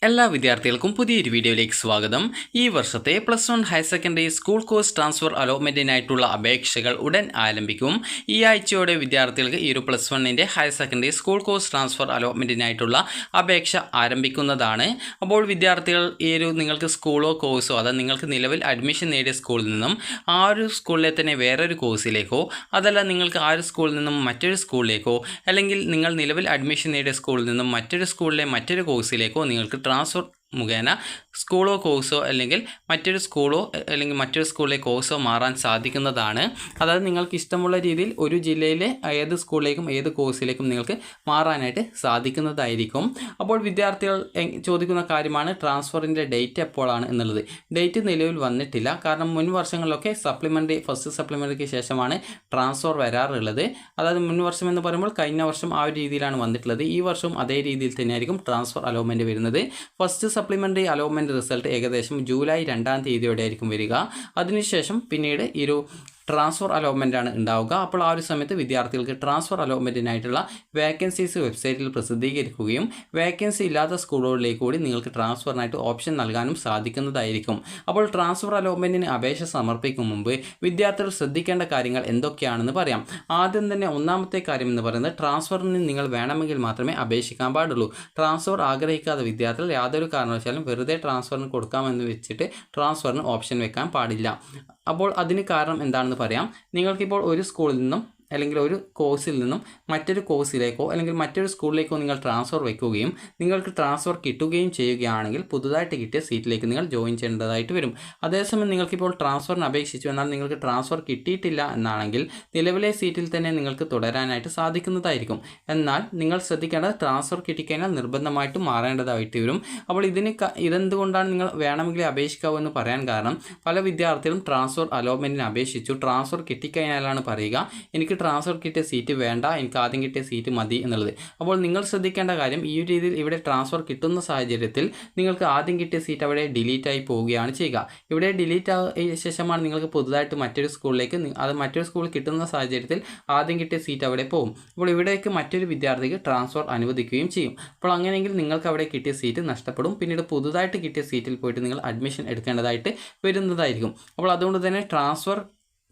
എല്ലാ വിദ്യാർത്ഥികൾക്കും പുതിയൊരു വീഡിയോയിലേക്ക് സ്വാഗതം. ഈ വർഷത്തെ +1 higher secondary school course transfer അലോട്ട്മെൻറ്റിനായിട്ടുള്ള അപേക്ഷകൾ ഉടൻ ആരംഭിക്കും. ഈ ആഴ്ചയോടെ വിദ്യാർത്ഥികൾക്ക് ഈ ഒരു +1ൻ്റെ higher secondary school course transfer അലോട്ട്മെൻറ്റിനായിട്ടുള്ള അപേക്ഷ ആരംഭിക്കുന്നതാണ്. അപ്പോൾ വിദ്യാർത്ഥികൾ നിങ്ങൾക്ക് സ്കൂളോ കോഴ്സോ അതായത് നിങ്ങൾക്ക് നിലവിൽ അഡ്മിഷൻ നേടിയ സ്കൂളിൽ നിന്നും ആ ഒരു സ്കൂളിലെ തന്നെ വേറൊരു കോഴ്സിലേക്കോ അതല്ല നിങ്ങൾക്ക് ആ ഒരു സ്കൂളിൽ നിന്നും മറ്റൊരു സ്കൂളിലേക്കോ അല്ലെങ്കിൽ നിങ്ങൾ നിലവിൽ അഡ്മിഷൻ നേടിയ സ്കൂളിൽ നിന്നും മറ്റൊരു സ്കൂളിലെ മറ്റൊരു കോഴ്സിലേക്കോ നിങ്ങൾക്ക് ട്രാൻസ്ഫർ മുഖേന സ്കൂളോ കോഴ്സോ അല്ലെങ്കിൽ മറ്റൊരു സ്കൂളിലെ കോഴ്സോ മാറാൻ സാധിക്കുന്നതാണ്. അതായത് നിങ്ങൾക്ക് ഇഷ്ടമുള്ള രീതിയിൽ ഒരു ജില്ലയിലെ ഏത് സ്കൂളിലേക്കും ഏത് കോഴ്സിലേക്കും നിങ്ങൾക്ക് മാറാനായിട്ട് സാധിക്കുന്നതായിരിക്കും. അപ്പോൾ വിദ്യാർത്ഥികൾ ചോദിക്കുന്ന കാര്യമാണ് ട്രാൻസ്ഫറിൻ്റെ ഡേറ്റ് എപ്പോഴാണ് എന്നുള്ളത്. ഡേറ്റ് നിലവിൽ വന്നിട്ടില്ല. കാരണം മുൻ വർഷങ്ങളിലൊക്കെ ഫസ്റ്റ് സപ്ലിമെൻ്ററിക്ക് ശേഷമാണ് ട്രാൻസ്ഫർ വരാറുള്ളത്. അതായത് മുൻ വർഷം എന്ന് പറയുമ്പോൾ കഴിഞ്ഞ വർഷം ആ ഒരു രീതിയിലാണ് വന്നിട്ടുള്ളത്. ഈ വർഷവും അതേ രീതിയിൽ തന്നെയായിരിക്കും ട്രാൻസ്ഫർ അലോട്ട്മെൻറ്റ് വരുന്നത്. ഫസ്റ്റ് സപ്ലിമെൻ്ററി അലോട്ട്മെൻറ്റ് റിസൾട്ട് ഏകദേശം ജൂലൈ 2 തീയതിയോടെ ആയിരിക്കും വരിക. അതിനുശേഷം പിന്നീട് ഈ ഒരു ട്രാൻസ്ഫർ അലോട്ട്മെൻറ്റാണ് ഉണ്ടാവുക. അപ്പോൾ ആ ഒരു സമയത്ത് വിദ്യാർത്ഥികൾക്ക് ട്രാൻസ്ഫർ അലോട്ട്മെൻറ്റിനായിട്ടുള്ള വേക്കൻസീസ് വെബ്സൈറ്റിൽ പ്രസിദ്ധീകരിക്കുകയും വേക്കൻസി ഇല്ലാത്ത സ്കൂളുകളിലേക്ക് കൂടി നിങ്ങൾക്ക് ട്രാൻസ്ഫറിനായിട്ട് ഓപ്ഷൻ നൽകാനും സാധിക്കുന്നതായിരിക്കും. അപ്പോൾ ട്രാൻസ്ഫർ അലോട്ട്മെൻറ്റിന് അപേക്ഷ സമർപ്പിക്കും മുമ്പ് വിദ്യാർത്ഥികൾ ശ്രദ്ധിക്കേണ്ട കാര്യങ്ങൾ എന്തൊക്കെയാണെന്ന് പറയാം. ആദ്യം തന്നെ ഒന്നാമത്തെ കാര്യം എന്ന് പറയുന്നത് ട്രാൻസ്ഫറിന് നിങ്ങൾ വേണമെങ്കിൽ മാത്രമേ അപേക്ഷിക്കാൻ പാടുള്ളൂ. ട്രാൻസ്ഫർ ആഗ്രഹിക്കാത്ത വിദ്യാർത്ഥികൾ യാതൊരു കാരണവശാലും വെറുതെ ട്രാൻസ്ഫറിന് കൊടുക്കാമെന്ന് വെച്ചിട്ട് ട്രാൻസ്ഫറിന് ഓപ്ഷൻ വെക്കാൻ പാടില്ല. അപ്പോൾ അതിന് കാരണം എന്താണെന്ന് പറയാം. നിങ്ങൾക്കിപ്പോൾ ഒരു സ്കൂളിൽ നിന്നും അല്ലെങ്കിൽ ഒരു കോഴ്സിൽ നിന്നും മറ്റൊരു കോഴ്സിലേക്കോ അല്ലെങ്കിൽ മറ്റൊരു സ്കൂളിലേക്കോ നിങ്ങൾ ട്രാൻസ്ഫർ വയ്ക്കുകയും നിങ്ങൾക്ക് ട്രാൻസ്ഫർ കിട്ടുകയും ചെയ്യുകയാണെങ്കിൽ പുതുതായിട്ട് കിട്ടിയ സീറ്റിലേക്ക് നിങ്ങൾ ജോയിൻ ചെയ്യേണ്ടതായിട്ട് വരും. അതേസമയം നിങ്ങൾക്കിപ്പോൾ ട്രാൻസ്ഫറിന് അപേക്ഷിച്ചു എന്നാൽ നിങ്ങൾക്ക് ട്രാൻസ്ഫർ കിട്ടിയിട്ടില്ല എന്നാണെങ്കിൽ നിലവിലെ സീറ്റിൽ തന്നെ നിങ്ങൾക്ക് തുടരാനായിട്ട് സാധിക്കുന്നതായിരിക്കും. എന്നാൽ നിങ്ങൾ ശ്രദ്ധിക്കേണ്ടത് ട്രാൻസ്ഫർ കിട്ടിക്കഴിഞ്ഞാൽ നിർബന്ധമായിട്ടും മാറേണ്ടതായിട്ട് വരും. അപ്പോൾ ഇതെന്തുകൊണ്ടാണ് നിങ്ങൾ വേണമെങ്കിൽ അപേക്ഷിക്കാവൂ എന്ന് പറയാൻ കാരണം പല വിദ്യാർത്ഥികളും ട്രാൻസ്ഫർ അലോട്ട്മെൻറ്റിന് അപേക്ഷിച്ചു ട്രാൻസ്ഫർ കിട്ടിക്കഴിഞ്ഞാലാണ് പറയുക എനിക്ക് ട്രാൻസ്ഫർ കിട്ടിയ സീറ്റ് വേണ്ട, എനിക്ക് ആദ്യം കിട്ടിയ സീറ്റ് മതി എന്നുള്ളത്. അപ്പോൾ നിങ്ങൾ ശ്രദ്ധിക്കേണ്ട കാര്യം ഈ രീതിയിൽ ഇവിടെ ട്രാൻസ്ഫർ കിട്ടുന്ന സാഹചര്യത്തിൽ നിങ്ങൾക്ക് ആദ്യം കിട്ടിയ സീറ്റ് അവിടെ ഡിലീറ്റ് ആയി പോവുകയാണ് ചെയ്യുക. ഇവിടെ ഡിലീറ്റ് ആയ ശേഷമാണ് നിങ്ങൾക്ക് പുതുതായിട്ട് മറ്റൊരു സ്കൂളിൽ കിട്ടുന്ന സാഹചര്യത്തിൽ ആദ്യം കിട്ടിയ സീറ്റ് അവിടെ പോകും. അപ്പോൾ ഇവിടേക്ക് മറ്റൊരു വിദ്യാർത്ഥിക്ക് ട്രാൻസ്ഫർ അനുവദിക്കുകയും ചെയ്യും. അപ്പോൾ അങ്ങനെയെങ്കിൽ നിങ്ങൾക്ക് അവിടെ കിട്ടിയ സീറ്റ് നഷ്ടപ്പെടും. പിന്നീട് പുതുതായിട്ട് കിട്ടിയ സീറ്റിൽ പോയിട്ട് നിങ്ങൾ അഡ്മിഷൻ എടുക്കേണ്ടതായിട്ട് വരുന്നതായിരിക്കും. അപ്പോൾ അതുകൊണ്ട് തന്നെ ട്രാൻസ്ഫർ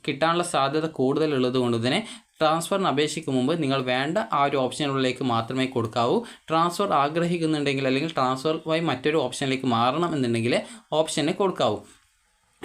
കിട്ടാനുള്ള സാധ്യത കൂടുതലുള്ളത് കൊണ്ട് തന്നെ ട്രാൻസ്ഫറിന് അപേക്ഷിക്കും മുമ്പ് നിങ്ങൾ വേണ്ട ആ ഒരു ഓപ്ഷനുകളിലേക്ക് മാത്രമേ കൊടുക്കാവൂ. ട്രാൻസ്ഫർ ആഗ്രഹിക്കുന്നുണ്ടെങ്കിൽ അല്ലെങ്കിൽ ട്രാൻസ്ഫർ വഴി മറ്റൊരു ഓപ്ഷനിലേക്ക് മാറണം എന്നുണ്ടെങ്കിൽ ഓപ്ഷന് കൊടുക്കാവൂ.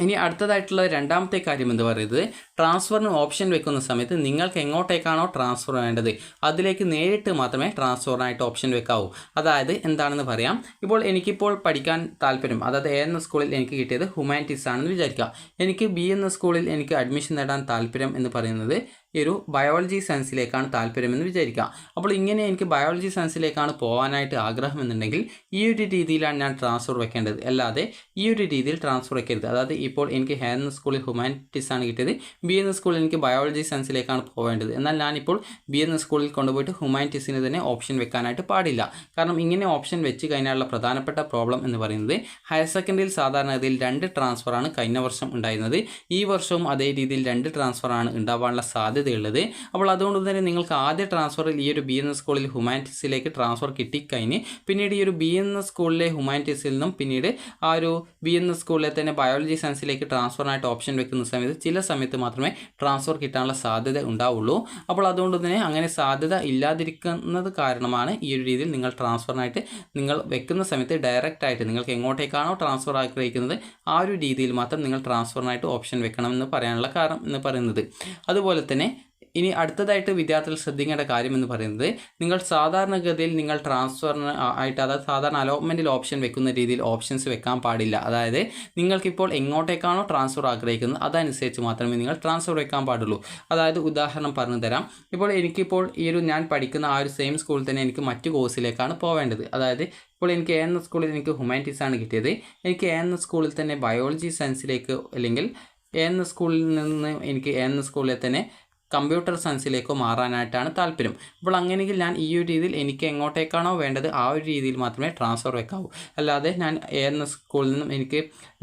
ഇനി അടുത്തതായിട്ടുള്ള രണ്ടാമത്തെ കാര്യം എന്ന് പറയുന്നത് ട്രാൻസ്ഫറിന് ഓപ്ഷൻ വെക്കുന്ന സമയത്ത് നിങ്ങൾക്ക് എങ്ങോട്ടേക്കാണോ ട്രാൻസ്ഫർ വേണ്ടത് അതിലേക്ക് നേരിട്ട് മാത്രമേ ട്രാൻസ്ഫറിനായിട്ട് ഓപ്ഷൻ വെക്കാവൂ. അതായത് എന്താണെന്ന് പറയാം. ഇപ്പോൾ എനിക്കിപ്പോൾ പഠിക്കാൻ താല്പര്യം, അതായത് എ എന്ന സ്കൂളിൽ എനിക്ക് കിട്ടിയത് ഹ്യൂമാനിറ്റീസ് ആണെന്ന് വിചാരിക്കുക. എനിക്ക് ബി എന്ന സ്കൂളിൽ എനിക്ക് അഡ്മിഷൻ നേടാൻ താല്പര്യം എന്ന് പറയുന്നത് ഈ ഒരു ബയോളജി സയൻസിലേക്കാണ് താല്പര്യമെന്ന് വിചാരിക്കുക. അപ്പോൾ ഇങ്ങനെ എനിക്ക് ബയോളജി സയൻസിലേക്കാണ് പോകാനായിട്ട് ആഗ്രഹം എന്നുണ്ടെങ്കിൽ ഈ ഒരു രീതിയിലാണ് ഞാൻ ട്രാൻസ്ഫർ വെക്കേണ്ടത്. അല്ലാതെ ഈ ഒരു രീതിയിൽ ട്രാൻസ്ഫർ വെക്കരുത്. അതായത് ഇപ്പോൾ എനിക്ക് എ എന്ന സ്കൂളിൽ ഹ്യൂമാനിറ്റീസ് ആണ് കിട്ടിയത്, ബി എന്ന സ്കൂളിൽ എനിക്ക് ബയോളജി സയൻസിലേക്കാണ് പോവേണ്ടത്. എന്നാൽ ഞാനിപ്പോൾ ബി എന്ന സ്കൂളിൽ കൊണ്ടുപോയിട്ട് ഹ്യൂമാനിറ്റീസിന് തന്നെ ഓപ്ഷൻ വെക്കാനായിട്ട് പാടില്ല. കാരണം ഇങ്ങനെ ഓപ്ഷൻ വെച്ച് കഴിഞ്ഞാലുള്ള പ്രധാനപ്പെട്ട പ്രോബ്ലം എന്ന് പറയുന്നത് ഹയർ സെക്കൻഡറിയിൽ സാധാരണഗതിയിൽ 2 ട്രാൻസ്ഫറാണ് കഴിഞ്ഞ വർഷം ഉണ്ടായിരുന്നത്. ഈ വർഷവും അതേ രീതിയിൽ 2 ട്രാൻസ്ഫറാണ് ഉണ്ടാവാനുള്ള സാധ്യത ഉള്ളത്. അപ്പോൾ അതുകൊണ്ട് തന്നെ നിങ്ങൾക്ക് ആദ്യ ട്രാൻസ്ഫറിൽ ഈ ഒരു ബി എന്ന സ്കൂളിൽ ഹ്യൂമാനിറ്റീസിലേക്ക് ട്രാൻസ്ഫർ കിട്ടിക്കഴിഞ്ഞ് പിന്നീട് ഈ ഒരു ബി എന്ന സ്കൂളിലെ ഹ്യൂമാനിറ്റീസിൽ നിന്നും പിന്നീട് ആ ഒരു ബി എന്ന സ്കൂളിലെ തന്നെ ബയോളജി സയൻസിലേക്ക് ട്രാൻസ്ഫറിനായിട്ട് ഓപ്ഷൻ വെക്കുന്ന സമയത്ത് ചില സമയത്ത് മാത്രമേ ട്രാൻസ്ഫർ കിട്ടാനുള്ള സാധ്യത ഉണ്ടാവുള്ളൂ. അപ്പോൾ അതുകൊണ്ട് തന്നെ അങ്ങനെ സാധ്യത ഇല്ലാതിരിക്കുന്നത് കാരണമാണ് ഈ ഒരു രീതിയിൽ നിങ്ങൾ ട്രാൻസ്ഫറിനായിട്ട് നിങ്ങൾ വെക്കുന്ന സമയത്ത് ഡയറക്റ്റായിട്ട് നിങ്ങൾക്ക് എങ്ങോട്ടേക്കാണോ ട്രാൻസ്ഫർ ആഗ്രഹിക്കുന്നത് ആ ഒരു രീതിയിൽ മാത്രം നിങ്ങൾ ട്രാൻസ്ഫറിനായിട്ട് ഓപ്ഷൻ വെക്കണമെന്ന് പറയാനുള്ള കാരണം എന്ന് പറയുന്നത്. അതുപോലെ തന്നെ ഇനി അടുത്തതായിട്ട് വിദ്യാർത്ഥികൾ ശ്രദ്ധിക്കേണ്ട കാര്യം എന്ന് പറയുന്നത് നിങ്ങൾ സാധാരണഗതിയിൽ നിങ്ങൾ ട്രാൻസ്ഫറിന് ആയിട്ട് അതായത് സാധാരണ അലോട്ട്മെൻറ്റിൽ ഓപ്ഷൻ വെക്കുന്ന രീതിയിൽ ഓപ്ഷൻസ് വെക്കാൻ പാടില്ല. അതായത് നിങ്ങൾക്കിപ്പോൾ എങ്ങോട്ടേക്കാണോ ട്രാൻസ്ഫർ ആഗ്രഹിക്കുന്നത് അതനുസരിച്ച് മാത്രമേ നിങ്ങൾ ട്രാൻസ്ഫർ വെക്കാൻ പാടുള്ളൂ. അതായത് ഉദാഹരണം പറഞ്ഞു തരാം. ഇപ്പോൾ എനിക്കിപ്പോൾ ഞാൻ പഠിക്കുന്ന ആ ഒരു സെയിം സ്കൂളിൽ തന്നെ എനിക്ക് മറ്റു കോഴ്സിലേക്കാണ് പോവേണ്ടത്. അതായത് ഇപ്പോൾ എനിക്ക് എ എന്ന സ്കൂളിൽ എനിക്ക് ഹ്യൂമാനിറ്റീസ് ആണ് കിട്ടിയത്. എനിക്ക് എ എന്ന സ്കൂളിൽ തന്നെ ബയോളജി സയൻസിലേക്ക് അല്ലെങ്കിൽ എ എന്ന സ്കൂളിൽ നിന്ന് എനിക്ക് എ എന്ന സ്കൂളിൽ തന്നെ കമ്പ്യൂട്ടർ സയൻസിലേക്കോ മാറാനായിട്ടാണ് താല്പര്യം. അപ്പോൾ അങ്ങനെയെങ്കിൽ ഞാൻ ഈ ഒരു രീതിയിൽ എനിക്ക് എങ്ങോട്ടേക്കാണോ വേണ്ടത് ആ ഒരു രീതിയിൽ മാത്രമേ ട്രാൻസ്ഫർ വെക്കാവൂ. അല്ലാതെ ഞാൻ എ എൻ എസ് സ്കൂളിൽ നിന്നും എനിക്ക്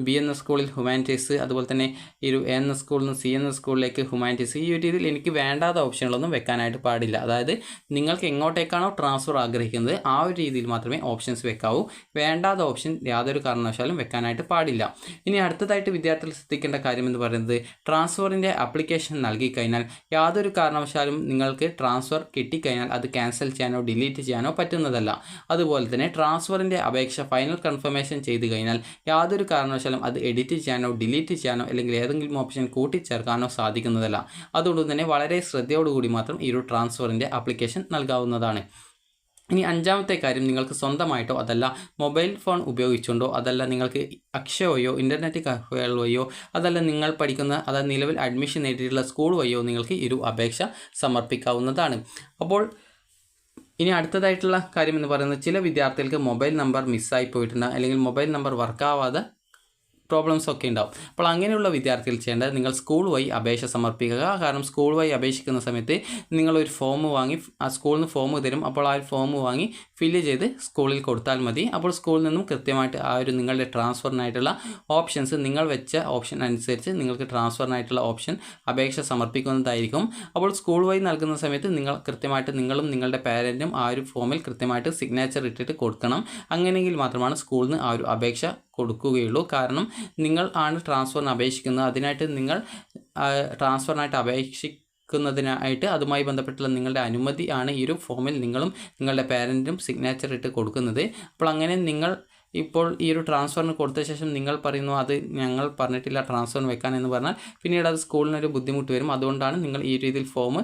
ബി എൻ എസ് സ്കൂളിൽ ഹ്യൂമാനിറ്റീസ്, അതുപോലെ തന്നെ ഈ ഒരു എ എൻ എസ് സ്കൂളിൽ നിന്ന് സി എൻ എസ് സ്കൂളിലേക്ക് ഹ്യൂമാനിറ്റീസ്, ഈ ഒരു രീതിയിൽ എനിക്ക് വേണ്ടാത്ത ഓപ്ഷനുകളൊന്നും വെക്കാനായിട്ട് പാടില്ല. അതായത് നിങ്ങൾക്ക് എങ്ങോട്ടേക്കാണോ ട്രാൻസ്ഫർ ആഗ്രഹിക്കുന്നത് ആ ഒരു രീതിയിൽ മാത്രമേ ഓപ്ഷൻസ് വെക്കാവൂ. വേണ്ടാത്ത ഓപ്ഷൻ യാതൊരു കാരണവശാലും വെക്കാനായിട്ട് പാടില്ല. ഇനി അടുത്തതായിട്ട് വിദ്യാർത്ഥികൾ ശ്രദ്ധിക്കേണ്ട കാര്യം എന്ന് പറയുന്നത്, ട്രാൻസ്ഫറിൻ്റെ ആപ്ലിക്കേഷൻ നൽകി കഴിഞ്ഞാൽ യാതൊരു കാരണവശാലും നിങ്ങൾക്ക് ട്രാൻസ്ഫർ കിട്ടിക്കഴിഞ്ഞാൽ അത് ക്യാൻസൽ ചെയ്യാനോ ഡിലീറ്റ് ചെയ്യാനോ പറ്റുന്നതല്ല. അതുപോലെ തന്നെ ട്രാൻസ്ഫറിൻ്റെ അപേക്ഷ ഫൈനൽ കൺഫർമേഷൻ ചെയ്ത് കഴിഞ്ഞാൽ യാതൊരു കാരണവശാലും അത് എഡിറ്റ് ചെയ്യാനോ ഡിലീറ്റ് ചെയ്യാനോ അല്ലെങ്കിൽ ഏതെങ്കിലും ഓപ്ഷൻ കൂട്ടിച്ചേർക്കാനോ സാധിക്കുന്നതല്ല. അതുകൊണ്ട് തന്നെ വളരെ ശ്രദ്ധയോടുകൂടി മാത്രം ഈ ഒരു ട്രാൻസ്ഫറിൻ്റെ ആപ്ലിക്കേഷൻ നൽകാവുന്നതാണ്. ഇനി അഞ്ചാമത്തെ കാര്യം, നിങ്ങൾക്ക് സ്വന്തമായിട്ടോ അതല്ല മൊബൈൽ ഫോൺ ഉപയോഗിച്ചുകൊണ്ടോ അതല്ല നിങ്ങൾക്ക് അക്ഷയ വഴിയോ ഇൻ്റർനെറ്റ് കഫേകൾ വഴിയോ അതല്ല നിങ്ങൾ പഠിക്കുന്ന അതായത് നിലവിൽ അഡ്മിഷൻ നേടിയിട്ടുള്ള സ്കൂൾ വഴിയോ നിങ്ങൾക്ക് ഈ ഒരു അപേക്ഷ സമർപ്പിക്കാവുന്നതാണ്. അപ്പോൾ ഇനി അടുത്തതായിട്ടുള്ള കാര്യം എന്ന് പറയുന്നത്, ചില വിദ്യാർത്ഥികൾക്ക് മൊബൈൽ നമ്പർ മിസ്സായി പോയിട്ടുണ്ട് അല്ലെങ്കിൽ മൊബൈൽ നമ്പർ വർക്കാവാതെ പ്രോബ്ലംസ് ഒക്കെ ഉണ്ടാവും. അപ്പോൾ അങ്ങനെയുള്ള വിദ്യാർത്ഥികൾ ചെയ്യേണ്ടത്, നിങ്ങൾ സ്കൂൾ വഴി അപേക്ഷ സമർപ്പിക്കുക. കാരണം സ്കൂൾ വഴി അപേക്ഷിക്കുന്ന സമയത്ത് നിങ്ങളൊരു ഫോം വാങ്ങി, ആ സ്കൂളിൽ നിന്ന് ഫോം തരും. അപ്പോൾ ആ ഒരു ഫോം വാങ്ങി ഫില്ല് ചെയ്ത് സ്കൂളിൽ കൊടുത്താൽ മതി. അപ്പോൾ സ്കൂളിൽ നിന്നും കൃത്യമായിട്ട് ആ ഒരു നിങ്ങളുടെ ട്രാൻസ്ഫറിനായിട്ടുള്ള ഓപ്ഷൻസ്, നിങ്ങൾ വെച്ച ഓപ്ഷൻ അനുസരിച്ച് നിങ്ങൾക്ക് ട്രാൻസ്ഫറിനായിട്ടുള്ള ഓപ്ഷൻ അപേക്ഷ സമർപ്പിക്കുന്നതായിരിക്കും. അപ്പോൾ സ്കൂൾ വഴി നൽകുന്ന സമയത്ത് നിങ്ങൾ കൃത്യമായിട്ട് നിങ്ങളും നിങ്ങളുടെ പാരൻറ്റും ആ ഒരു ഫോമിൽ കൃത്യമായിട്ട് സിഗ്നേച്ചർ ഇട്ടിട്ട് കൊടുക്കണം. അങ്ങനെയെങ്കിൽ മാത്രമാണ് സ്കൂളിൽ നിന്ന് ആ ഒരു അപേക്ഷ കൊടുക്കുകയുള്ളൂ. കാരണം നിങ്ങൾ ആണ് ട്രാൻസ്ഫറിന് അപേക്ഷിക്കുന്നത്. അതിനായിട്ട് നിങ്ങൾ ട്രാൻസ്ഫറിനായിട്ട് അപേക്ഷിക്കുന്നതിനായിട്ട് അതുമായി ബന്ധപ്പെട്ടുള്ള നിങ്ങളുടെ അനുമതി ആണ് ഈ ഒരു ഫോമിൽ നിങ്ങളും നിങ്ങളുടെ പാരൻറ്റും സിഗ്നേച്ചർ ഇട്ട് കൊടുക്കുന്നത്. അപ്പോൾ അങ്ങനെ നിങ്ങൾ ഇപ്പോൾ ഈ ഒരു ട്രാൻസ്ഫറിന് കൊടുത്ത ശേഷം നിങ്ങൾ പറയുന്നു അത് ഞങ്ങൾ പറഞ്ഞിട്ടില്ല ട്രാൻസ്ഫറിന് വെക്കാൻ എന്ന് പറഞ്ഞാൽ പിന്നീട് അത് സ്കൂളിനൊരു ബുദ്ധിമുട്ട് വരും. അതുകൊണ്ടാണ് നിങ്ങൾ ഈ രീതിയിൽ ഫോം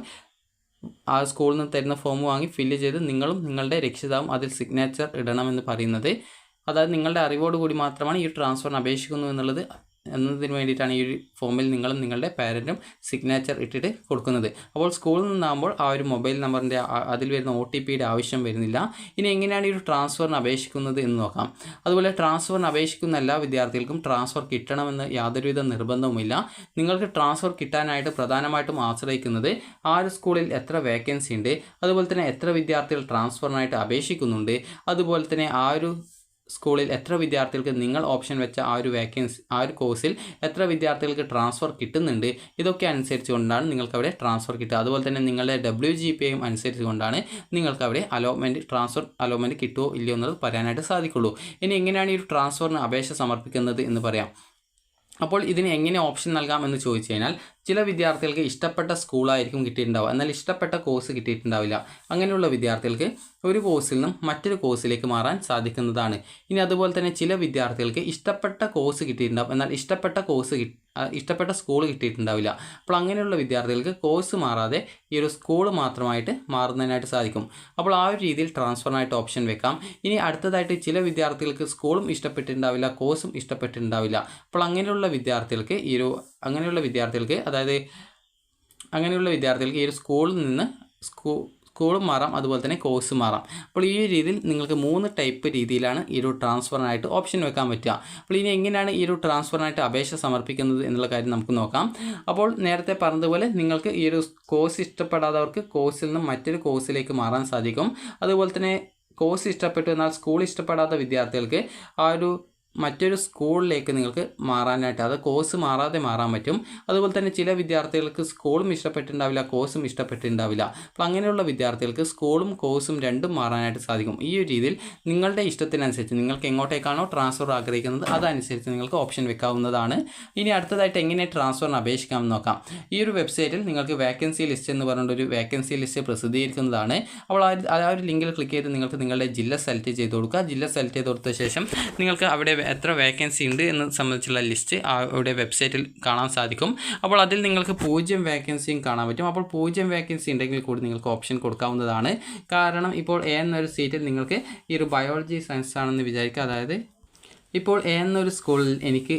ആ സ്കൂളിൽ നിന്ന് തരുന്ന ഫോം വാങ്ങി ഫില്ല് ചെയ്ത് നിങ്ങളും നിങ്ങളുടെ രക്ഷിതാവും അതിൽ സിഗ്നേച്ചർ ഇടണമെന്ന് പറയുന്നത്. അതായത് നിങ്ങളുടെ അറിവോടുകൂടി മാത്രമാണ് ഈ ട്രാൻസ്ഫറിന് അപേക്ഷിക്കുന്നു എന്നതിന് വേണ്ടിയിട്ടാണ് ഈ ഒരു ഫോമിൽ നിങ്ങളും നിങ്ങളുടെ പാരൻറ്റും സിഗ്നേച്ചർ ഇട്ടിട്ട് കൊടുക്കുന്നത്. അപ്പോൾ സ്കൂളിൽ നിന്നാകുമ്പോൾ ആ ഒരു മൊബൈൽ നമ്പറിൻ്റെ അതിൽ വരുന്ന OTPയുടെ ആവശ്യം വരുന്നില്ല. ഇനി എങ്ങനെയാണ് ഈ ഒരു ട്രാൻസ്ഫറിന് അപേക്ഷിക്കുന്നത് എന്ന് നോക്കാം. അതുപോലെ ട്രാൻസ്ഫറിന് അപേക്ഷിക്കുന്ന എല്ലാ വിദ്യാർത്ഥികൾക്കും ട്രാൻസ്ഫർ കിട്ടണമെന്ന് യാതൊരുവിധ നിർബന്ധവുമില്ല. നിങ്ങൾക്ക് ട്രാൻസ്ഫർ കിട്ടാനായിട്ട് പ്രധാനമായിട്ടും ആശ്രയിക്കുന്നത് ആ ഒരു സ്കൂളിൽ എത്ര വേക്കൻസി ഉണ്ട്, അതുപോലെ തന്നെ എത്ര വിദ്യാർത്ഥികൾ ട്രാൻസ്ഫറിനായിട്ട് അപേക്ഷിക്കുന്നുണ്ട്, അതുപോലെ തന്നെ ആ ഒരു സ്കൂളിൽ എത്ര വിദ്യാർത്ഥികൾക്ക് നിങ്ങൾ ഓപ്ഷൻ വെച്ച ആ ഒരു വേക്കൻസി ആ ഒരു കോഴ്സിൽ എത്ര വിദ്യാർത്ഥികൾക്ക് ട്രാൻസ്ഫർ കിട്ടുന്നുണ്ട്, ഇതൊക്കെ അനുസരിച്ച് കൊണ്ടാണ് നിങ്ങൾക്ക് അവിടെ ട്രാൻസ്ഫർ കിട്ടുക. അതുപോലെ തന്നെ നിങ്ങളുടെ WGPAയും അനുസരിച്ച് കൊണ്ടാണ് നിങ്ങൾക്ക് അവിടെ ട്രാൻസ്ഫർ അലോട്ട്മെൻറ്റ് കിട്ടുമോ ഇല്ലയോ എന്നുള്ളത് പറയാനായിട്ട് സാധിക്കുള്ളൂ. ഇനി എങ്ങനെയാണ് ഈ ഒരു ട്രാൻസ്ഫറിന് അപേക്ഷ സമർപ്പിക്കുന്നത് എന്ന് പറയാം. അപ്പോൾ ഇതിന് എങ്ങനെ ഓപ്ഷൻ നൽകാം എന്ന് ചോദിച്ചു കഴിഞ്ഞാൽ, ചില വിദ്യാർത്ഥികൾക്ക് ഇഷ്ടപ്പെട്ട സ്കൂളായിരിക്കും കിട്ടിയിട്ടുണ്ടാവുക, എന്നാൽ ഇഷ്ടപ്പെട്ട കോഴ്സ് കിട്ടിയിട്ടുണ്ടാവില്ല. അങ്ങനെയുള്ള വിദ്യാർത്ഥികൾക്ക് ഒരു കോഴ്സിൽ നിന്നും മറ്റൊരു കോഴ്സിലേക്ക് മാറാൻ സാധിക്കുന്നതാണ്. ഇനി അതുപോലെ തന്നെ ചില വിദ്യാർത്ഥികൾക്ക് ഇഷ്ടപ്പെട്ട കോഴ്സ് കിട്ടിയിട്ടുണ്ടാവും, എന്നാൽ ഇഷ്ടപ്പെട്ട സ്കൂൾ കിട്ടിയിട്ടുണ്ടാവില്ല. അപ്പോൾ അങ്ങനെയുള്ള വിദ്യാർത്ഥികൾക്ക് കോഴ്സ് മാറാതെ ഈ ഒരു സ്കൂൾ മാത്രമായിട്ട് മാറുന്നതിനായിട്ട് സാധിക്കും. അപ്പോൾ ആ ഒരു രീതിയിൽ ട്രാൻസ്ഫറിനായിട്ട് ഓപ്ഷൻ വെക്കാം. ഇനി അടുത്തതായിട്ട് ചില വിദ്യാർത്ഥികൾക്ക് സ്കൂളും ഇഷ്ടപ്പെട്ടിട്ടുണ്ടാവില്ല, കോഴ്സും ഇഷ്ടപ്പെട്ടിട്ടുണ്ടാവില്ല. അപ്പോൾ അങ്ങനെയുള്ള വിദ്യാർത്ഥികൾക്ക് ഈ ഒരു സ്കൂളിൽ നിന്ന് സ്കൂളും മാറാം, അതുപോലെ തന്നെ കോഴ്സ് മാറാം. അപ്പോൾ ഈ രീതിയിൽ നിങ്ങൾക്ക് 3 ടൈപ്പ് രീതിയിലാണ് ഈ ഒരു ട്രാൻസ്ഫറിനായിട്ട് ഓപ്ഷൻ വെക്കാൻ പറ്റുക. അപ്പോൾ ഇനി എങ്ങനെയാണ് ഈ ഒരു ട്രാൻസ്ഫറിനായിട്ട് അപേക്ഷ സമർപ്പിക്കുന്നത് എന്നുള്ള കാര്യം നമുക്ക് നോക്കാം. അപ്പോൾ നേരത്തെ പറഞ്ഞതുപോലെ നിങ്ങൾക്ക് ഈ ഒരു കോഴ്സ് ഇഷ്ടപ്പെടാത്തവർക്ക് കോഴ്സിൽ നിന്നും മറ്റൊരു കോഴ്സിലേക്ക് മാറാൻ സാധിക്കും. അതുപോലെ തന്നെ കോഴ്സ് ഇഷ്ടപ്പെട്ടു എന്നാൽ സ്കൂൾ ഇഷ്ടപ്പെടാത്ത വിദ്യാർത്ഥികൾക്ക് ആ ഒരു മറ്റൊരു സ്കൂളിലേക്ക് നിങ്ങൾക്ക് മാറാനായിട്ട്, അത് കോഴ്സ് മാറാതെ മാറാൻ പറ്റും. അതുപോലെ തന്നെ ചില വിദ്യാർത്ഥികൾക്ക് സ്കൂളും ഇഷ്ടപ്പെട്ടിട്ടുണ്ടാവില്ല, കോഴ്സും ഇഷ്ടപ്പെട്ടിട്ടുണ്ടാവില്ല. അപ്പോൾ അങ്ങനെയുള്ള വിദ്യാർത്ഥികൾക്ക് സ്കൂളും കോഴ്സും രണ്ടും മാറാനായിട്ട് സാധിക്കും. ഈ ഒരു രീതിയിൽ നിങ്ങളുടെ ഇഷ്ടത്തിനനുസരിച്ച് നിങ്ങൾക്ക് എങ്ങോട്ടേക്കാണോ ട്രാൻസ്ഫർ ആഗ്രഹിക്കുന്നത് അതനുസരിച്ച് നിങ്ങൾക്ക് ഓപ്ഷൻ വെക്കാവുന്നതാണ്. ഇനി അടുത്തതായിട്ട് എങ്ങനെ ട്രാൻസ്ഫറിന് അപേക്ഷിക്കാമെന്ന് നോക്കാം. ഈ ഒരു വെബ്സൈറ്റിൽ നിങ്ങൾക്ക് വേക്കൻസി ലിസ്റ്റ് എന്ന് പറഞ്ഞൊരു വേക്കൻസി ലിസ്റ്റ് പ്രസിദ്ധീകരിക്കുന്നതാണ്. അപ്പോൾ ആ ഒരു ലിങ്കിൽ ക്ലിക്ക് ചെയ്ത് നിങ്ങൾക്ക് നിങ്ങളുടെ ജില്ല സെലക്ട് ചെയ്ത് കൊടുക്കുക. ജില്ല സെലക്ട് ചെയ്ത് കൊടുത്ത ശേഷം നിങ്ങൾക്ക് അവിടെ എത്ര വേക്കൻസി ഉണ്ട് എന്ന് സംബന്ധിച്ചുള്ള ലിസ്റ്റ് അവിടെ വെബ്സൈറ്റിൽ കാണാൻ സാധിക്കും. അപ്പോൾ അതിൽ നിങ്ങൾക്ക് 0 വേക്കൻസിയും കാണാൻ പറ്റും. അപ്പോൾ 0 വേക്കൻസി ഉണ്ടെങ്കിൽ കൂടി നിങ്ങൾക്ക് ഓപ്ഷൻ കൊടുക്കാവുന്നതാണ്. കാരണം ഇപ്പോൾ A എന്നൊരു സീറ്റിൽ നിങ്ങൾക്ക് ഈ ഒരു ബയോളജി സയൻസ് ആണെന്ന് വിചാരിക്കുക. അതായത് ഇപ്പോൾ A എന്നൊരു സ്കൂളിൽ എനിക്ക്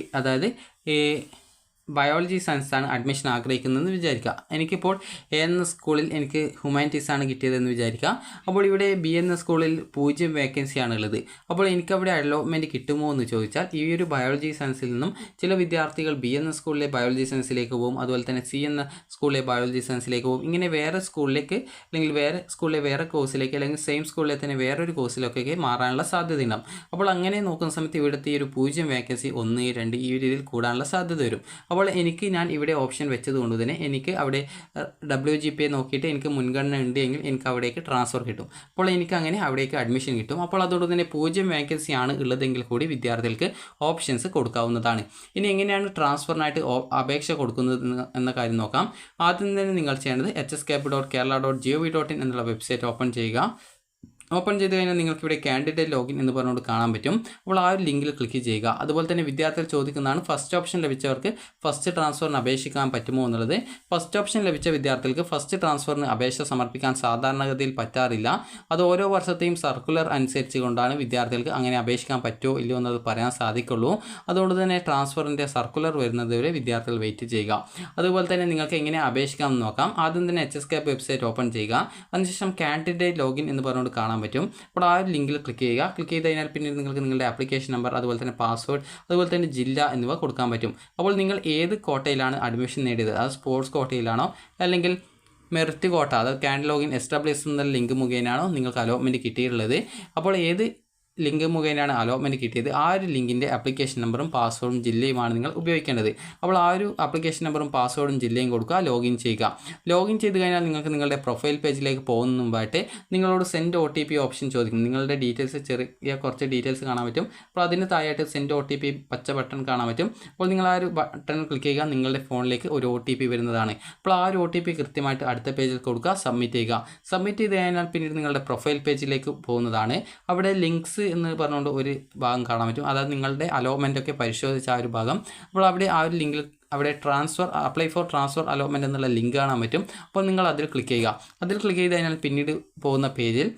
ബയോളജി സയൻസാണ് അഡ്മിഷൻ ആഗ്രഹിക്കുന്നതെന്ന് വിചാരിക്കുക. എനിക്കിപ്പോൾ എ എന്ന സ്കൂളിൽ എനിക്ക് ഹ്യൂമാനിറ്റീസാണ് കിട്ടിയതെന്ന് വിചാരിക്കുക. അപ്പോൾ ഇവിടെ ബി എന്ന സ്കൂളിൽ 0 വേക്കൻസിയാണ് ഉള്ളത്. അപ്പോൾ എനിക്കവിടെ അലോട്ട്മെൻറ്റ് കിട്ടുമോ എന്ന് ചോദിച്ചാൽ ഈ ഒരു ബയോളജി സയൻസിൽ നിന്നും ചില വിദ്യാർത്ഥികൾ ബി എന്ന സ്കൂളിലെ ബയോളജി സയൻസിലേക്ക് പോകും, അതുപോലെ തന്നെ സി എന്ന സ്കൂളിലെ ബയോളജി സയൻസിലേക്ക് പോകും. ഇങ്ങനെ വേറെ സ്കൂളിലേക്ക് അല്ലെങ്കിൽ വേറെ സ്കൂളിലെ വേറെ കോഴ്സിലേക്ക് അല്ലെങ്കിൽ സെയിം സ്കൂളിലെ തന്നെ വേറൊരു കോഴ്സിലൊക്കെ മാറാനുള്ള സാധ്യതയുണ്ടാകും. അപ്പോൾ അങ്ങനെ നോക്കുന്ന സമയത്ത് ഇവിടുത്തെ ഈ ഒരു 0 വേക്കൻസി 1, 2 ഈ ഒരു രീതിയിൽ കൂടാനുള്ള സാധ്യത വരും. അപ്പോൾ ഞാൻ ഇവിടെ ഓപ്ഷൻ വെച്ചതുകൊണ്ട് തന്നെ എനിക്ക് അവിടെ WGPA നോക്കിയിട്ട് എനിക്ക് മുൻഗണന ഉണ്ട് എങ്കിൽ എനിക്ക് അവിടേക്ക് ട്രാൻസ്ഫർ കിട്ടും. അപ്പോൾ എനിക്ക് അങ്ങനെ അവിടേക്ക് അഡ്മിഷൻ കിട്ടും. അപ്പോൾ അതോടെ തന്നെ 0 വേക്കൻസി ആണ് ഉള്ളതെങ്കിൽ കൂടി വിദ്യാർത്ഥികൾക്ക് ഓപ്ഷൻസ് കൊടുക്കാവുന്നതാണ്. ഇനി എങ്ങനെയാണ് ട്രാൻസ്ഫറിനായിട്ട് അപേക്ഷ കൊടുക്കുന്നത് എന്ന കാര്യം നോക്കാം. ആദ്യം തന്നെ നിങ്ങൾ ചെയ്യേണ്ടത് hscap.kerala.gov.in എന്നുള്ള വെബ്സൈറ്റ് ഓപ്പൺ ചെയ്യുക. ഓപ്പൺ ചെയ്ത് കഴിഞ്ഞാൽ നിങ്ങൾക്ക് ഇവിടെ കാൻഡിഡേറ്റ് ലോഗിൻ എന്ന് പറഞ്ഞുകൊണ്ട് കാണാൻ പറ്റും. അപ്പോൾ ആ ഒരു ലിങ്കിൽ ക്ലിക്ക് ചെയ്യുക. അതുപോലെ തന്നെ വിദ്യാർത്ഥികൾ ചോദിക്കുന്നതാണ് ഫസ്റ്റ് ഓപ്ഷൻ ലഭിച്ചവർക്ക് ഫസ്റ്റ് ട്രാൻസ്ഫറിന് അപേക്ഷിക്കാൻ പറ്റുമോ എന്നുള്ളത്. ഫസ്റ്റ് ഓപ്ഷൻ ലഭിച്ച വിദ്യാർത്ഥികൾക്ക് ഫസ്റ്റ് ട്രാൻസ്ഫറിന് അപേക്ഷ സമർപ്പിക്കാൻ സാധാരണഗതിയിൽ പറ്റാറില്ല. അത് ഓരോ വർഷത്തെയും സർക്കുലർ അനുസരിച്ച് കൊണ്ടാണ് വിദ്യാർത്ഥികൾക്ക് അങ്ങനെ അപേക്ഷിക്കാൻ പറ്റുമോ ഇല്ലയോ എന്നത് പറയാൻ സാധിക്കുള്ളൂ. അതുകൊണ്ട് തന്നെ ട്രാൻസ്ഫറിൻ്റെ സർക്കുലർ വരുന്നതുവരെ വിദ്യാർത്ഥികൾ വെയിറ്റ് ചെയ്യുക. അതുപോലെ തന്നെ നിങ്ങൾക്ക് എങ്ങനെ അപേക്ഷിക്കാമെന്ന് നോക്കാം. ആദ്യം തന്നെ hscap വെബ്സൈറ്റ് ഓപ്പൺ ചെയ്യുക. അതിനുശേഷം കാൻഡിഡേറ്റ് ലോഗിൻ എന്ന് പറഞ്ഞുകൊണ്ട് കാണാൻ പറ്റും. അപ്പോൾ ആ ഒരു ലിങ്കിൽ ക്ലിക്ക് ചെയ്യുക. ക്ലിക്ക് ചെയ്ത് കഴിഞ്ഞാൽ പിന്നീട് നിങ്ങൾക്ക് നിങ്ങളുടെ ആപ്ലിക്കേഷൻ നമ്പർ, അതുപോലെ തന്നെ പാസ്വേഡ്, അതുപോലെ തന്നെ ജില്ല എന്നിവ കൊടുക്കാൻ പറ്റും. അപ്പോൾ നിങ്ങൾ ഏത് കോട്ടയിലാണ് അഡ്മിഷൻ നേടിയത്, അത് സ്പോർട്സ് കോട്ടയിലാണോ അല്ലെങ്കിൽ മെറിറ്റ് കോട്ട, അതായത് കാൻഡിഡേറ്റ് ലോഗിൻ എസ്റ്റാബ്ലിഷ് എന്ന ലിങ്ക് മുഖേനയാണോ നിങ്ങൾക്ക് അലോട്ട്മെൻറ്റ് കിട്ടിയിട്ടുള്ളത്. അപ്പോൾ ഏത് ലിങ്ക് മുഖേനയാണ് അലോട്ട്മെൻറ്റ് കിട്ടിയത് ആ ഒരു ലിങ്കിൻ്റെ ആപ്ലിക്കേഷൻ നമ്പറും പാസ്വേഡും ജില്ലയുമാണ് നിങ്ങൾ ഉപയോഗിക്കേണ്ടത്. അപ്പോൾ ആ ഒരു ആപ്ലിക്കേഷൻ നമ്പറും പാസ്വേഡും ജില്ലയും കൊടുക്കുക, ലോഗിൻ ചെയ്യുക. ലോഗിൻ ചെയ്ത് കഴിഞ്ഞാൽ നിങ്ങൾക്ക് നിങ്ങളുടെ പ്രൊഫൈൽ പേജിലേക്ക് പോകുന്ന മുമ്പായിട്ട് നിങ്ങളോട് സെൻഡ് OTP ഓപ്ഷൻ ചോദിക്കും. നിങ്ങളുടെ ഡീറ്റെയിൽസ് ചെറിയ കുറച്ച് ഡീറ്റെയിൽസ് കാണാൻ പറ്റും. അപ്പോൾ അതിന് താഴെയായിട്ട് സെൻഡ് OTP പച്ച ബട്ടൺ കാണാൻ പറ്റും. അപ്പോൾ നിങ്ങൾ ആ ഒരു ബട്ടൺ ക്ലിക്ക് ചെയ്യുക, നിങ്ങളുടെ ഫോണിലേക്ക് ഒരു OTP വരുന്നതാണ്. അപ്പോൾ ആ ഒരു OTP കൃത്യമായിട്ട് അടുത്ത പേജിൽ കൊടുക്കുക, സബ്മിറ്റ് ചെയ്യുക. സബ്മിറ്റ് ചെയ്ത് കഴിഞ്ഞാൽ പിന്നീട് നിങ്ങളുടെ പ്രൊഫൈൽ പേജിലേക്ക് പോകുന്നതാണ്. അവിടെ ലിങ്ക്സ് എന്ന് പറഞ്ഞുകൊണ്ട് ഒരു ഭാഗം കാണാൻ പറ്റും, അതായത് നിങ്ങളുടെ അലോട്ട്മെൻ്റ് ഒക്കെ പരിശോധിച്ച ആ ഒരു ഭാഗം. അപ്പോൾ അവിടെ ആ ഒരു ലിങ്കിൽ അവിടെ അപ്ലൈ ഫോർ ട്രാൻസ്ഫർ അലോട്ട്മെൻറ്റ് എന്നുള്ള ലിങ്ക് കാണാൻ പറ്റും. അപ്പോൾ നിങ്ങൾ അതിൽ ക്ലിക്ക് ചെയ്യുക. അതിൽ ക്ലിക്ക് ചെയ്ത് കഴിഞ്ഞാൽ പിന്നീട് പോകുന്ന പേജിൽ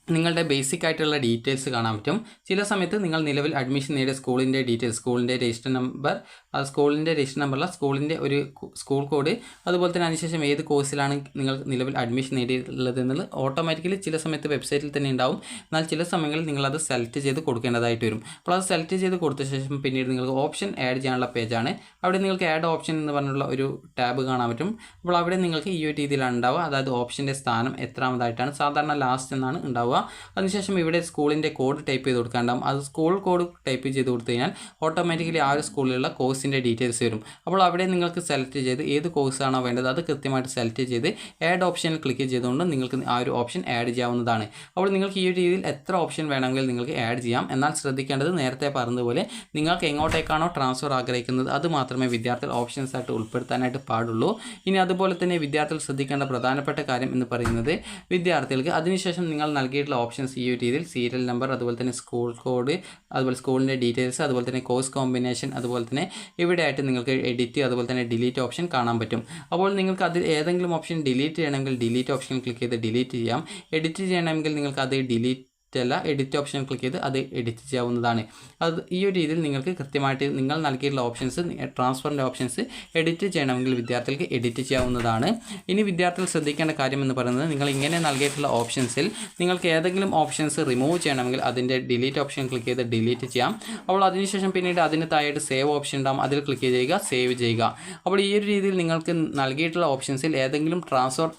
നിങ്ങളുടെ ബേസിക് ആയിട്ടുള്ള ഡീറ്റെയിൽസ് കാണാൻ പറ്റും. ചില സമയത്ത് നിങ്ങൾ നിലവിൽ അഡ്മിഷൻ നേടിയ സ്കൂളിൻ്റെ ഡീറ്റെയിൽസ്, സ്കൂളിൻ്റെ രജിസ്റ്റർ നമ്പർ, അത് സ്കൂളിൻ്റെ രജിസ്റ്റർ നമ്പറല്ല സ്കൂളിൻ്റെ ഒരു സ്കൂൾ കോഡ്, അതുപോലെ തന്നെ അതിനുശേഷം ഏത് കോഴ്സിലാണ് നിങ്ങൾ നിലവിൽ അഡ്മിഷൻ നേടിയിട്ടുള്ളത് എന്നുള്ളത് ഓട്ടോമാറ്റിക്കലി ചില സമയത്ത് വെബ്സൈറ്റിൽ തന്നെ ഉണ്ടാവും. എന്നാൽ ചില സമയങ്ങളിൽ നിങ്ങളത് സെലക്ട് ചെയ്ത് കൊടുക്കേണ്ടതായിട്ട് വരും. അപ്പോൾ അത് സെലക്ട് ചെയ്ത് കൊടുത്ത ശേഷം പിന്നീട് നിങ്ങൾക്ക് ഓപ്ഷൻ ആഡ് ചെയ്യാനുള്ള പേജാണ്. അവിടെ നിങ്ങൾക്ക് ആഡ് ഓപ്ഷൻ എന്ന് പറഞ്ഞുള്ള ഒരു ടാബ് കാണാൻ പറ്റും. അപ്പോൾ അവിടെ നിങ്ങൾക്ക് ഈ ഒരു രീതിയിലാണ് ഉണ്ടാവുക, അതായത് ഓപ്ഷൻ്റെ സ്ഥാനം എത്രാമതായിട്ടാണ്, സാധാരണ ലാസ്റ്റ് എന്നാണ് ഉണ്ടാവുക. അതിനുശേഷം ഇവിടെ സ്കൂളിൻ്റെ കോഡ് ടൈപ്പ് ചെയ്ത് കൊടുക്കാണ്ടാവും. അത് സ്കൂൾ കോഡ് ടൈപ്പ് ചെയ്ത് കൊടുത്തു കഴിഞ്ഞാൽ ഓട്ടോമാറ്റിക്കലി ആ ഒരു സ്കൂളിലുള്ള കോഴ്സിൻ്റെ ഡീറ്റെയിൽസ് വരും. അപ്പോൾ അവിടെ നിങ്ങൾക്ക് സെലക്ട് ചെയ്ത് ഏത് കോഴ്സാണോ വേണ്ടത് അത് കൃത്യമായിട്ട് സെലക്ട് ചെയ്ത് ആഡ് ഓപ്ഷനിൽ ക്ലിക്ക് ചെയ്തുകൊണ്ട് നിങ്ങൾക്ക് ആ ഒരു ഓപ്ഷൻ ആഡ് ചെയ്യാവുന്നതാണ്. അപ്പോൾ നിങ്ങൾക്ക് ഈ ഒരു രീതിയിൽ എത്ര ഓപ്ഷൻ വേണമെങ്കിൽ നിങ്ങൾക്ക് ആഡ് ചെയ്യാം. എന്നാൽ ശ്രദ്ധിക്കേണ്ടത് നേരത്തെ പറഞ്ഞതുപോലെ നിങ്ങൾക്ക് എങ്ങോട്ടേക്കാണോ ട്രാൻസ്ഫർ ആഗ്രഹിക്കുന്നത് അത് മാത്രമേ വിദ്യാർത്ഥികൾ ഓപ്ഷൻസ് ആയിട്ട് ഉൾപ്പെടുത്താനായിട്ട് പാടുള്ളൂ. ഇനി അതുപോലെ തന്നെ വിദ്യാർത്ഥികൾ ശ്രദ്ധിക്കേണ്ട പ്രധാനപ്പെട്ട കാര്യം എന്ന് പറയുന്നത് വിദ്യാർത്ഥികൾക്ക് അതിനുശേഷം നിങ്ങൾ നൽകിയിട്ടുള്ള ഓപ്ഷൻസ് ഈ ഒരു രീതിയിൽ സീരിയൽ നമ്പർ, അതുപോലെ തന്നെ സ്കൂൾ കോഡ്, അതുപോലെ സ്കൂളിൻ്റെ ഡീറ്റെയിൽസ്, അതുപോലെ തന്നെ കോഴ്സ് കോമ്പിനേഷൻ, അതുപോലെ തന്നെ ഇവിടെ ആയിട്ട് നിങ്ങൾക്ക് എഡിറ്റ്, അതുപോലെ തന്നെ ഡിലീറ്റ് ഓപ്ഷൻ കാണാൻ പറ്റും. അപ്പോൾ നിങ്ങൾക്ക് അതിൽ ഏതെങ്കിലും ഓപ്ഷൻ ഡിലീറ്റ് ചെയ്യണമെങ്കിൽ ഡിലീറ്റ് ഓപ്ഷൻ ക്ലിക്ക് ചെയ്ത് ഡിലീറ്റ് ചെയ്യാം. എഡിറ്റ് ചെയ്യണമെങ്കിൽ നിങ്ങൾക്ക് അത് എഡിറ്റ് ഓപ്ഷൻ ക്ലിക്ക് ചെയ്ത് അത് എഡിറ്റ് ചെയ്യാവുന്നതാണ്. അത് ഈ ഒരു രീതിയിൽ നിങ്ങൾക്ക് കൃത്യമായിട്ട് നിങ്ങൾ നൽകിയിട്ടുള്ള ഓപ്ഷൻസ്, ട്രാൻസ്ഫറിൻ്റെ ഓപ്ഷൻസ് എഡിറ്റ് ചെയ്യണമെങ്കിൽ വിദ്യാർത്ഥികൾക്ക് എഡിറ്റ് ചെയ്യാവുന്നതാണ്. ഇനി വിദ്യാർത്ഥികൾ ശ്രദ്ധിക്കേണ്ട കാര്യം എന്ന് പറയുന്നത് നിങ്ങൾ ഇങ്ങനെ നൽകിയിട്ടുള്ള ഓപ്ഷൻസിൽ നിങ്ങൾക്ക് ഏതെങ്കിലും ഓപ്ഷൻസ് റിമൂവ് ചെയ്യണമെങ്കിൽ അതിൻ്റെ ഡിലീറ്റ് ഓപ്ഷൻ ക്ലിക്ക് ചെയ്ത് ഡിലീറ്റ് ചെയ്യാം. അപ്പോൾ അതിനുശേഷം പിന്നീട് അതിന് താഴെയായിട്ട് സേവ് ഓപ്ഷൻ ഉണ്ടാകും, അതിൽ ക്ലിക്ക് ചെയ്യുക, സേവ് ചെയ്യുക. അപ്പോൾ ഈ ഒരു രീതിയിൽ നിങ്ങൾക്ക് നൽകിയിട്ടുള്ള ഓപ്ഷൻസിൽ ഏതെങ്കിലും ട്രാൻസ്ഫർ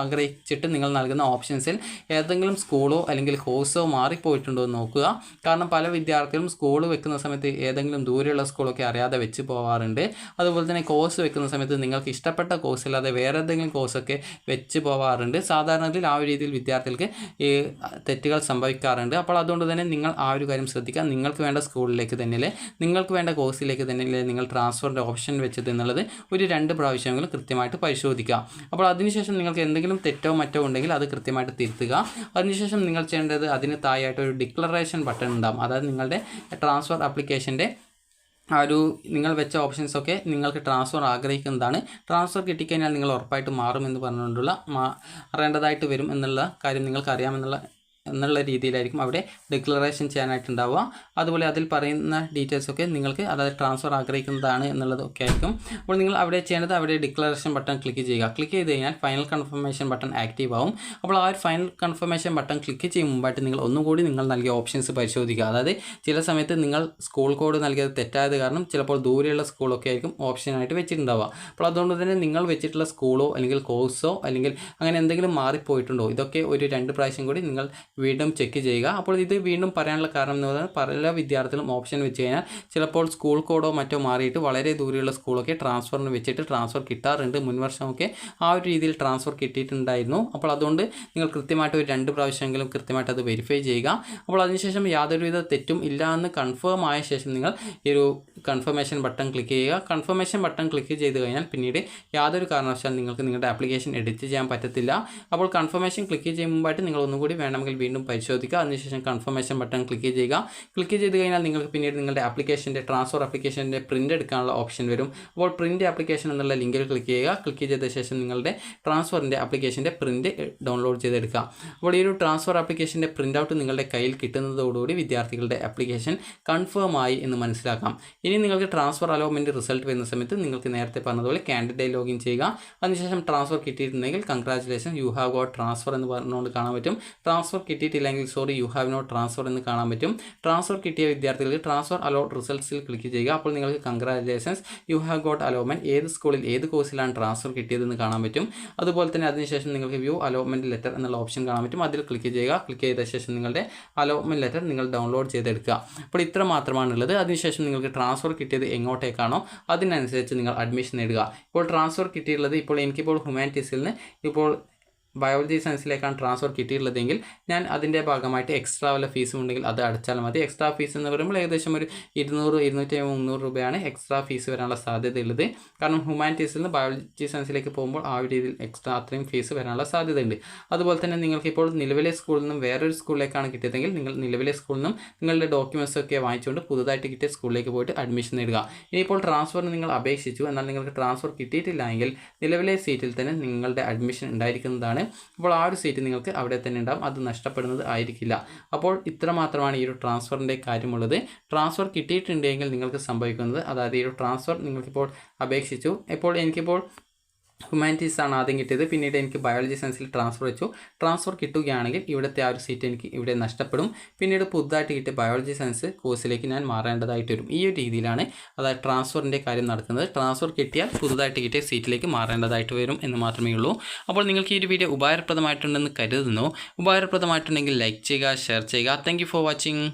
ആഗ്രഹിച്ചിട്ട് നിങ്ങൾ നൽകുന്ന ഓപ്ഷൻസിൽ ഏതെങ്കിലും സ്കൂളോ അല്ലെങ്കിൽ കോഴ്സോ മാറിപ്പോയിട്ടുണ്ടോ എന്ന് നോക്കുക. കാരണം പല വിദ്യാർത്ഥികളും സ്കൂൾ വെക്കുന്ന സമയത്ത് ഏതെങ്കിലും ദൂരെയുള്ള സ്കൂളൊക്കെ അറിയാതെ വെച്ച് പോകാറുണ്ട്. അതുപോലെ തന്നെ കോഴ്സ് വെക്കുന്ന സമയത്ത് നിങ്ങൾക്ക് ഇഷ്ടപ്പെട്ട കോഴ്സ് അല്ലാതെ വേറെ ഏതെങ്കിലും കോഴ്സൊക്കെ വെച്ച് പോകാറുണ്ട്. സാധാരണത്തിൽ ആ ഒരു രീതിയിൽ വിദ്യാർത്ഥികൾക്ക് ഈ തെറ്റുകൾ സംഭവിക്കാറുണ്ട്. അപ്പോൾ അതുകൊണ്ട് തന്നെ നിങ്ങൾ ആ ഒരു കാര്യം ശ്രദ്ധിക്കുക. നിങ്ങൾക്ക് വേണ്ട സ്കൂളിലേക്ക് തന്നെയല്ലേ, നിങ്ങൾക്ക് വേണ്ട കോഴ്സിലേക്ക് തന്നെയല്ലേ നിങ്ങൾ ട്രാൻസ്ഫറിൻ്റെ ഓപ്ഷൻ വെച്ചത് എന്നുള്ളത് ഒരു 2 പ്രാവശ്യമെങ്കിലും കൃത്യമായിട്ട് പരിശോധിക്കുക. അപ്പോൾ അതിനുശേഷം നിങ്ങൾക്ക് എന്തെങ്കിലും തെറ്റോ മറ്റോ ഉണ്ടെങ്കിൽ അത് കൃത്യമായിട്ട് തിരുത്തുക. അതിനുശേഷം നിങ്ങൾ ചെയ്യേണ്ടത് അതിന് താഴെയായിട്ട് ഒരു ഡിക്ലറേഷൻ ബട്ടൺ ഉണ്ടാകും, അതായത് നിങ്ങളുടെ ട്രാൻസ്ഫർ ആപ്ലിക്കേഷൻ്റെ ആ ഒരു നിങ്ങൾ വെച്ച ഓപ്ഷൻസൊക്കെ നിങ്ങൾക്ക് ട്രാൻസ്ഫർ ആഗ്രഹിക്കുന്നതാണ്. ട്രാൻസ്ഫർ കിട്ടിക്കഴിഞ്ഞാൽ നിങ്ങൾ ഉറപ്പായിട്ട് മാറുമെന്ന് പറഞ്ഞുകൊണ്ടുള്ള മാറേണ്ടതായിട്ട് വരും എന്നുള്ള കാര്യം നിങ്ങൾക്ക് അറിയാമെന്നുള്ള എന്നുള്ള രീതിയിലായിരിക്കും അവിടെ ഡിക്ലറേഷൻ ചെയ്യാനായിട്ടുണ്ടാവുക. അതുപോലെ അതിൽ പറയുന്ന ഡീറ്റെയിൽസൊക്കെ നിങ്ങൾക്ക് അതായത് ട്രാൻസ്ഫർ ആഗ്രഹിക്കുന്നതാണ് എന്നുള്ളതൊക്കെ ആയിരിക്കും. അപ്പോൾ നിങ്ങൾ അവിടെ ചെയ്യേണ്ടത് അവിടെ ഡിക്ലറേഷൻ ബട്ടൺ ക്ലിക്ക് ചെയ്യുക. ക്ലിക്ക് ചെയ്ത് കഴിഞ്ഞാൽ ഫൈനൽ കൺഫർമേഷൻ ബട്ടൺ ആക്റ്റീവ് ആവും. അപ്പോൾ ആ ഒരു ഫൈനൽ കൺഫർമേഷൻ ബട്ടൺ ക്ലിക്ക് ചെയ്യും മുമ്പായിട്ട് നിങ്ങൾ ഒന്നുകൂടി നിങ്ങൾ നൽകിയ ഓപ്ഷൻസ് പരിശോധിക്കുക. അതായത് ചില സമയത്ത് നിങ്ങൾ സ്കൂൾ കോഡ് നൽകിയത് തെറ്റായത് കാരണം ചിലപ്പോൾ ദൂരെയുള്ള സ്കൂളൊക്കെ ആയിരിക്കും ഓപ്ഷനായിട്ട് വെച്ചിട്ടുണ്ടാവുക. അപ്പോൾ അതുകൊണ്ട് തന്നെ നിങ്ങൾ വെച്ചിട്ടുള്ള സ്കൂളോ അല്ലെങ്കിൽ കോഴ്സോ അല്ലെങ്കിൽ അങ്ങനെ എന്തെങ്കിലും മാറിപ്പോയിട്ടുണ്ടോ, ഇതൊക്കെ ഒരു 2 പ്രാവശ്യം കൂടി നിങ്ങൾ വീണ്ടും ചെക്ക് ചെയ്യുക. അപ്പോൾ ഇത് വീണ്ടും പറയാനുള്ള കാരണം എന്ന് പറഞ്ഞാൽ പല വിദ്യാർത്ഥികളും ഓപ്ഷൻ വെച്ച് കഴിഞ്ഞാൽ ചിലപ്പോൾ സ്കൂൾ കോഡോ മറ്റോ മാറിയിട്ട് വളരെ ദൂരെയുള്ള സ്കൂളൊക്കെ ട്രാൻസ്ഫറിന് വെച്ചിട്ട് ട്രാൻസ്ഫർ കിട്ടാറുണ്ട്. മുൻവർഷമൊക്കെ ആ ഒരു രീതിയിൽ ട്രാൻസ്ഫർ കിട്ടിയിട്ടുണ്ടായിരുന്നു. അപ്പോൾ അതുകൊണ്ട് നിങ്ങൾ കൃത്യമായിട്ട് ഒരു 2 പ്രാവശ്യമെങ്കിലും കൃത്യമായിട്ട് അത് വെരിഫൈ ചെയ്യുക. അപ്പോൾ അതിനുശേഷം യാതൊരുവിധ തെറ്റും ഇല്ല എന്ന് കൺഫേം ആയ ശേഷം നിങ്ങൾ ഈ ഒരു കൺഫർമേഷൻ ബട്ടൺ ക്ലിക്ക് ചെയ്യുക. കൺഫർമേഷൻ ബട്ടൺ ക്ലിക്ക് ചെയ്ത് കഴിഞ്ഞാൽ പിന്നീട് യാതൊരു കാരണവശാലും നിങ്ങൾക്ക് നിങ്ങളുടെ ആപ്ലിക്കേഷൻ എഡിറ്റ് ചെയ്യാൻ പറ്റത്തില്ല. അപ്പോൾ കൺഫർമേഷൻ ക്ലിക്ക് ചെയ്യുമ്പോൾ മുമ്പായിട്ട് നിങ്ങൾ ഒന്നുകൂടി വേണമെങ്കിൽ വീണ്ടും പരിശോധിക്കുക. അതിനുശേഷം കൺഫർമേഷൻ ബട്ടൺ ക്ലിക്ക് ചെയ്യുക. ക്ലിക്ക് ചെയ്ത് കഴിഞ്ഞാൽ നിങ്ങൾക്ക് പിന്നീട് നിങ്ങളുടെ ആപ്ലിക്കേഷൻ്റെ ട്രാൻസ്ഫർ ആപ്ലിക്കേഷൻ്റെ പ്രിൻ്റ് എടുക്കാനുള്ള ഓപ്ഷൻ വരും. അപ്പോൾ പ്രിൻ്റ് ആപ്ലിക്കേഷൻ എന്നുള്ള ലിങ്കിൽ ക്ലിക്ക് ചെയ്യുക. ക്ലിക്ക് ചെയ്ത ശേഷം നിങ്ങളുടെ ട്രാൻസ്ഫറിൻ്റെ ആപ്ലിക്കേഷൻ്റെ പ്രിൻ്റ് ഡൗൺലോഡ് ചെയ്തെടുക്കുക. അപ്പോൾ ഈ ഒരു ട്രാൻസ്ഫർ ആപ്ലിക്കേഷൻ്റെ പ്രിൻ്റ് ഔട്ട് നിങ്ങളുടെ കയ്യിൽ കിട്ടുന്നതോടുകൂടി വിദ്യാർത്ഥികളുടെ ആപ്ലിക്കേഷൻ കൺഫേം ആയി എന്ന് മനസ്സിലാക്കാം. ഇനി നിങ്ങൾക്ക് ട്രാൻസ്ഫർ അലോട്ട്മെൻറ്റ് റിസൾട്ട് വരുന്ന സമയത്ത് നിങ്ങൾക്ക് നേരത്തെ പറഞ്ഞതുപോലെ കാൻഡിഡേറ്റ് ലോഗിൻ ചെയ്യുക. അതിനുശേഷം ട്രാൻസ്ഫർ കിട്ടിയിട്ടുണ്ടെങ്കിൽ congratulation you have got transfer എന്ന് പറഞ്ഞുകൊണ്ട് കാണാൻ പറ്റും. ട്രാൻസ്ഫർ കിട്ടിയിട്ടില്ലെങ്കിൽ sorry you have not transfer എന്ന് കാണാൻ പറ്റും. ട്രാൻസ്ഫർ കിട്ടിയ വിദ്യാർത്ഥികൾക്ക് ട്രാൻസ്ഫർ അലോട്ട് റിസൾട്ട്സിൽ ക്ലിക്ക് ചെയ്യുക. അപ്പോൾ നിങ്ങൾക്ക് congratulations U have got allotment, ഏത് സ്കൂളിൽ ഏത് കോഴ്സിലാണ് ട്രാൻസ്ഫർ കിട്ടിയതെന്ന് കാണാൻ പറ്റും. അതുപോലെ തന്നെ അതിനുശേഷം നിങ്ങൾക്ക് വ്യൂ അലോട്ട്മെൻറ്റ് ലെറ്റർ എന്നുള്ള ഓപ്ഷൻ കാണാൻ പറ്റും. അതിൽ ക്ലിക്ക് ചെയ്യുക. ക്ലിക്ക് ചെയ്ത ശേഷം നിങ്ങളുടെ അലോട്ട്മെൻറ്റ് ലെറ്റർ നിങ്ങൾ ഡൗൺലോഡ് ചെയ്തെടുക്കുക. അപ്പോൾ ഇത്ര മാത്രമാണുള്ളത്. അതിനുശേഷം നിങ്ങൾക്ക് ട്രാൻസ്ഫർ കിട്ടിയത് എങ്ങോട്ടേക്കാണോ അതിനനുസരിച്ച് നിങ്ങൾ അഡ്മിഷൻ നേടുക. ഇപ്പോൾ ട്രാൻസ്ഫർ കിട്ടിയിട്ടുള്ളത് എനിക്കിപ്പോൾ ഹ്യൂമാനിറ്റീസിൽ നിന്ന് ഇപ്പോൾ ബയോളജി സയൻസിലേക്കാണ് ട്രാൻസ്ഫർ കിട്ടിയിട്ടുള്ളതെങ്കിൽ ഞാൻ അതിൻ്റെ ഭാഗമായിട്ട് എക്സ്ട്രാ വല്ല ഫീസും ഉണ്ടെങ്കിൽ അത് അടച്ചാൽ മതി. എക്സ്ട്രാ ഫീസ് എന്ന് പറയുമ്പോൾ ഏകദേശം ഒരു 200, 250, 300 രൂപയാണ് എക്സ്ട്രാ ഫീസ് വരാനുള്ള സാധ്യതയുള്ളത്. കാരണം ഹ്യൂമാനിറ്റീസിൽ നിന്ന് ബയോളജി സയൻസിലേക്ക് പോകുമ്പോൾ ആ ഒരു രീതിയിൽ എക്സ്ട്രാ അത്രയും ഫീസ് വരാനുള്ള സാധ്യതയുണ്ട്. അതുപോലെ തന്നെ നിങ്ങൾക്കിപ്പോൾ നിലവിലെ സ്കൂളിൽ നിന്നും വേറൊരു സ്കൂളിലേക്കാണ് കിട്ടിയതെങ്കിൽ നിങ്ങൾ നിലവിലെ സ്കൂളിൽ നിന്നും നിങ്ങളുടെ ഡോക്യുമെൻറ്റ്സ് ഒക്കെ വാങ്ങിച്ചുകൊണ്ട് പുതുതായിട്ട് കിട്ടിയ സ്കൂളിലേക്ക് പോയിട്ട് അഡ്മിഷൻ നേടുക. ഇനിയിപ്പോൾ ട്രാൻസ്ഫറിന് നിങ്ങൾ അപേക്ഷിച്ചു, എന്നാൽ നിങ്ങൾക്ക് ട്രാൻസ്ഫർ കിട്ടിയിട്ടില്ല എങ്കിൽ നിലവിലെ സീറ്റിൽ തന്നെ നിങ്ങളുടെ അഡ്മിഷൻ ഉണ്ടായിരിക്കുന്നതാണ്. അപ്പോൾ ആ ഒരു സീറ്റ് നിങ്ങൾക്ക് അവിടെ തന്നെ ഉണ്ടാകും, അത് നഷ്ടപ്പെടുന്നത് ആയിരിക്കില്ല. അപ്പോൾ ഇത്ര മാത്രമാണ് ഈ ഒരു ട്രാൻസ്ഫറിൻ്റെ കാര്യമുള്ളത്. ട്രാൻസ്ഫർ കിട്ടിയിട്ടുണ്ടെങ്കിൽ നിങ്ങൾക്ക് സംഭവിക്കുന്നത്, അതായത് ഈ ഒരു ട്രാൻസ്ഫർ നിങ്ങൾക്കിപ്പോൾ അപേക്ഷിച്ചു, എനിക്കിപ്പോൾ ഹ്യൂമാനിറ്റീസ് ആണ് ആദ്യം കിട്ടിയത്, പിന്നീട് എനിക്ക് ബയോളജി സയൻസിൽ ട്രാൻസ്ഫർ വെച്ചു. ട്രാൻസ്ഫർ കിട്ടുകയാണെങ്കിൽ ഇവിടുത്തെ ആ ഒരു സീറ്റ് എനിക്ക് ഇവിടെ നഷ്ടപ്പെടും. പിന്നീട് പുതുതായിട്ട് കിട്ടിയ ബയോളജി സയൻസ് കോഴ്സിലേക്ക് ഞാൻ മാറേണ്ടതായിട്ട് വരും. ഈ ഒരു രീതിയിലാണ് അതായത് ട്രാൻസ്ഫറിൻ്റെ കാര്യം നടക്കുന്നത്. ട്രാൻസ്ഫർ കിട്ടിയാൽ പുതുതായിട്ട് കിട്ടിയ സീറ്റിലേക്ക് മാറേണ്ടതായിട്ട് വരും എന്ന് മാത്രമേ ഉള്ളൂ. അപ്പോൾ നിങ്ങൾക്ക് ഈ ഒരു വീഡിയോ ഉപകാരപ്രദമായിട്ടുണ്ടെന്ന് കരുതുന്നു. ഉപകാരപ്രദമായിട്ടുണ്ടെങ്കിൽ ലൈക്ക് ചെയ്യുക, ഷെയർ ചെയ്യുക. Thank you for watching.